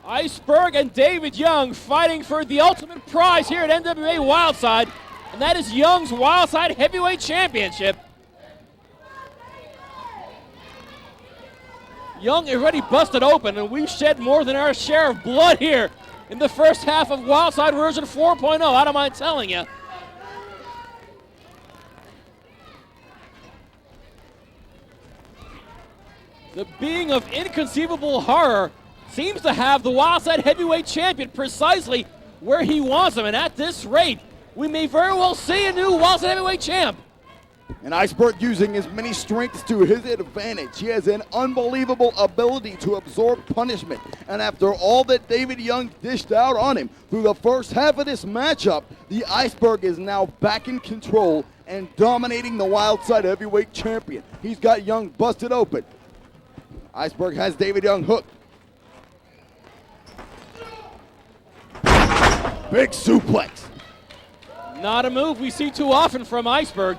Iceberg and David Young fighting for the ultimate prize here at NWA Wildside, and that is Young's Wildside Heavyweight Championship. Young already busted open, and we've shed more than our share of blood here in the first half of Wildside version 4.0. I don't mind telling you. The being of inconceivable horror seems to have the Wildside Heavyweight Champion precisely where he wants him, and at this rate, we may very well see a new Wildside Heavyweight Champ. And Iceberg using his many strengths to his advantage. He has an unbelievable ability to absorb punishment. And after all that David Young dished out on him through the first half of this matchup, the Iceberg is now back in control and dominating the Wildside Heavyweight Champion. He's got Young busted open. Iceberg has David Young hooked. Big suplex. Not a move we see too often from Iceberg.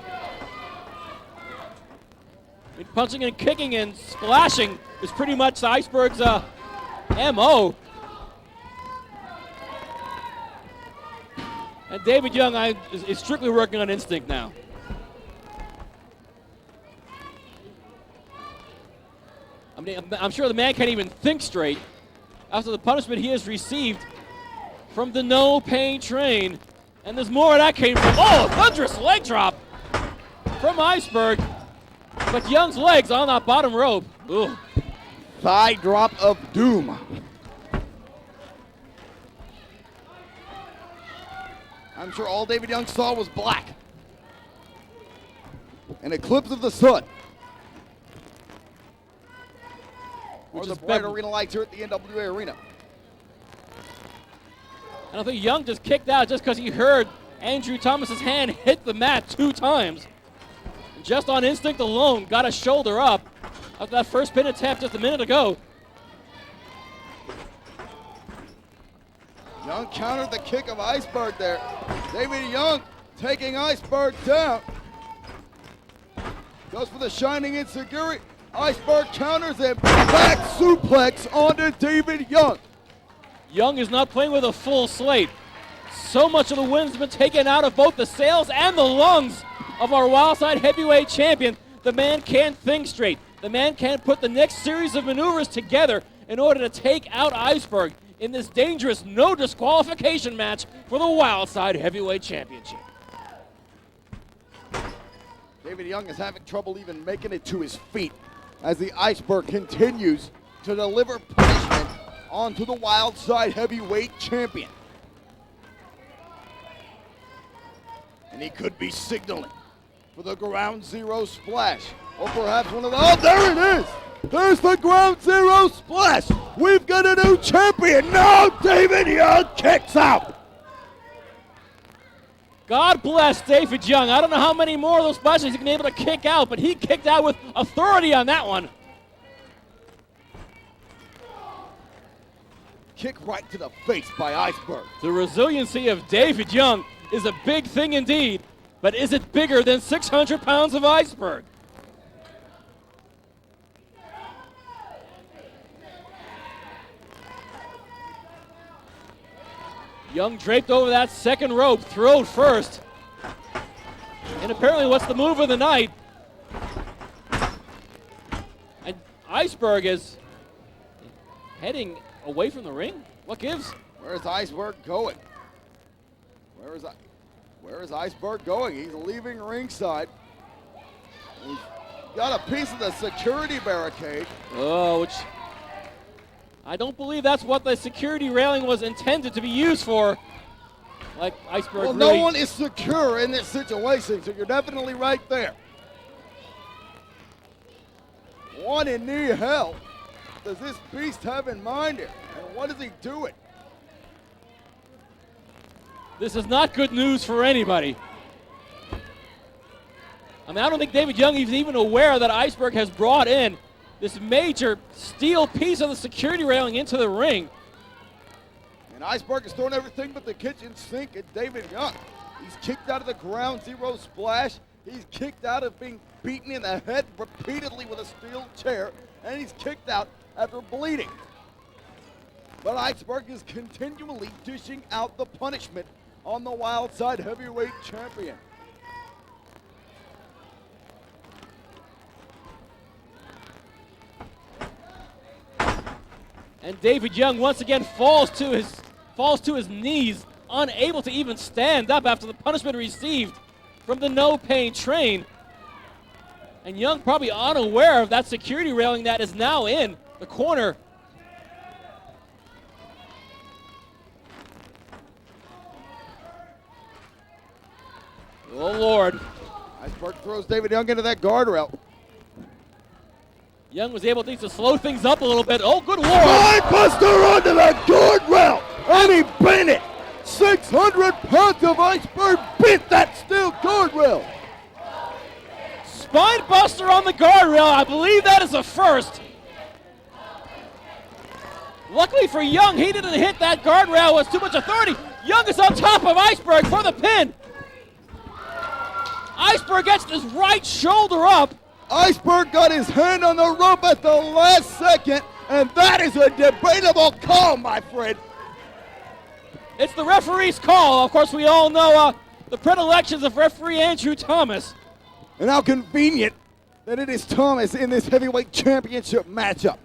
I mean, punching and kicking and splashing is pretty much Iceberg's MO. And David Young is strictly working on instinct now. I mean, I'm sure the man can't even think straight after the punishment he has received from the no pain train. And there's more where that came from. Oh, a thunderous leg drop from Iceberg. But Young's legs on that bottom rope. Ooh. Thigh drop of doom. I'm sure all David Young saw was black. An eclipse of the sun. Or the bright arena lights here at the NWA Arena. I don't think Young just kicked out just because he heard Andrew Thomas's hand hit the mat 2 times. Just on instinct alone, got a shoulder up after that first pin attempt just a minute ago. Young countered the kick of Iceberg there. David Young taking Iceberg down. Goes for the shining insecurity. Iceberg counters and back suplex onto David Young. Young is not playing with a full slate. So much of the wind's been taken out of both the sails and the lungs of our Wildside Heavyweight Champion. The man can't think straight. The man can't put the next series of maneuvers together in order to take out Iceberg in this dangerous no disqualification match for the Wildside Heavyweight Championship. David Young is having trouble even making it to his feet as the Iceberg continues to deliver punishment onto the Wildside Heavyweight Champion. And he could be signaling for the ground zero splash. Or perhaps one of the, oh, there it is! There's the ground zero splash! We've got a new champion! Now David Young kicks out! God bless David Young. I don't know how many more of those splashes he's been able to kick out, but he kicked out with authority on that one. Kick right to the face by Iceberg. The resiliency of David Young is a big thing indeed, but is it bigger than 600 pounds of Iceberg? Young draped over that second rope, throwed first. And apparently what's the move of the night? And Iceberg is heading away from the ring. What gives? Where's Iceberg going? Where is Iceberg going? He's leaving ringside. He's got a piece of the security barricade. Oh, which I don't believe that's what the security railing was intended to be used for. Like Iceberg well, really. No one is secure in this situation, so you're definitely right there. What in the hell does this beast have in mind here? And what is he doing? This is not good news for anybody. I mean, I don't think David Young is even aware that Iceberg has brought in this major steel piece of the security railing into the ring. And Iceberg is throwing everything but the kitchen sink at David Young. He's kicked out of the ground zero splash. He's kicked out of being beaten in the head repeatedly with a steel chair. And he's kicked out after bleeding. But Iceberg is continually dishing out the punishment on the Wildside heavyweight champion. And David Young once again falls to his knees, unable to even stand up after the punishment received from the no pain train. And Young probably unaware of that security railing that is now in the corner. Oh, Lord. Iceberg throws David Young into that guardrail. Young was able to slow things up a little bit. Oh, good Lord. Spinebuster onto the guardrail. And he bent it. 600 pounds of Iceberg bent that steel guardrail. Spinebuster on the guardrail. I believe that is a first. Luckily for Young, he didn't hit that guardrail with too much authority. Young is on top of Iceberg for the pin. Iceberg gets his right shoulder up. Iceberg got his hand on the rope at the last second, and that is a debatable call, my friend. It's the referee's call. Of course, we all know the predilections of referee Andrew Thomas. And how convenient that it is Thomas in this heavyweight championship matchup.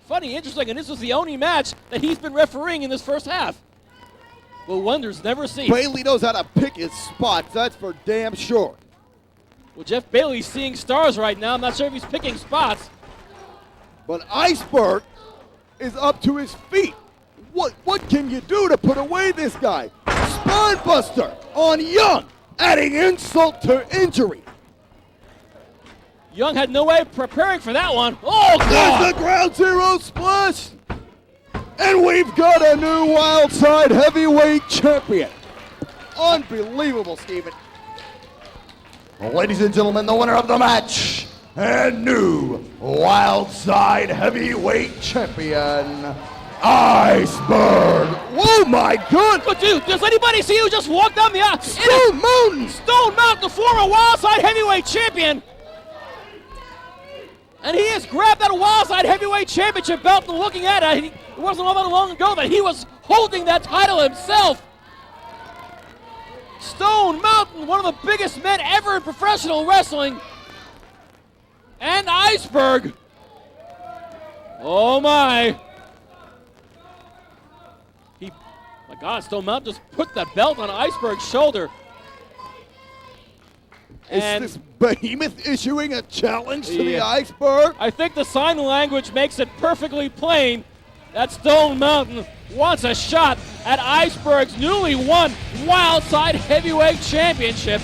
Funny, interesting, and this was the only match that he's been refereeing in this first half. Well, wonders never cease. Bailey knows how to pick his spots, that's for damn sure. Well, Jeff Bailey's seeing stars right now. I'm not sure if he's picking spots. But Iceberg is up to his feet. What can you do to put away this guy? Spinebuster on Young, adding insult to injury. Young had no way of preparing for that one. Oh, God! There's the ground zero splash. And we've got a new Wildside heavyweight champion. Unbelievable, Steven. Ladies and gentlemen, the winner of the match and new Wildside heavyweight champion, Iceberg. Oh my God! But dude, does anybody see who just walked down the aisle? Stone Mountain! Stone Mountain, the former Wildside heavyweight champion. And he has grabbed that Wildside heavyweight championship belt and looking at it. It wasn't all that long ago that he was holding that title himself. Stone Mountain, one of the biggest men ever in professional wrestling. And Iceberg. Oh my. My God, Stone Mountain just put that belt on Iceberg's shoulder. Is this behemoth issuing a challenge to the Iceberg? I think the sign language makes it perfectly plain that Stone Mountain wants a shot at Iceberg's newly won Wildside Heavyweight Championship.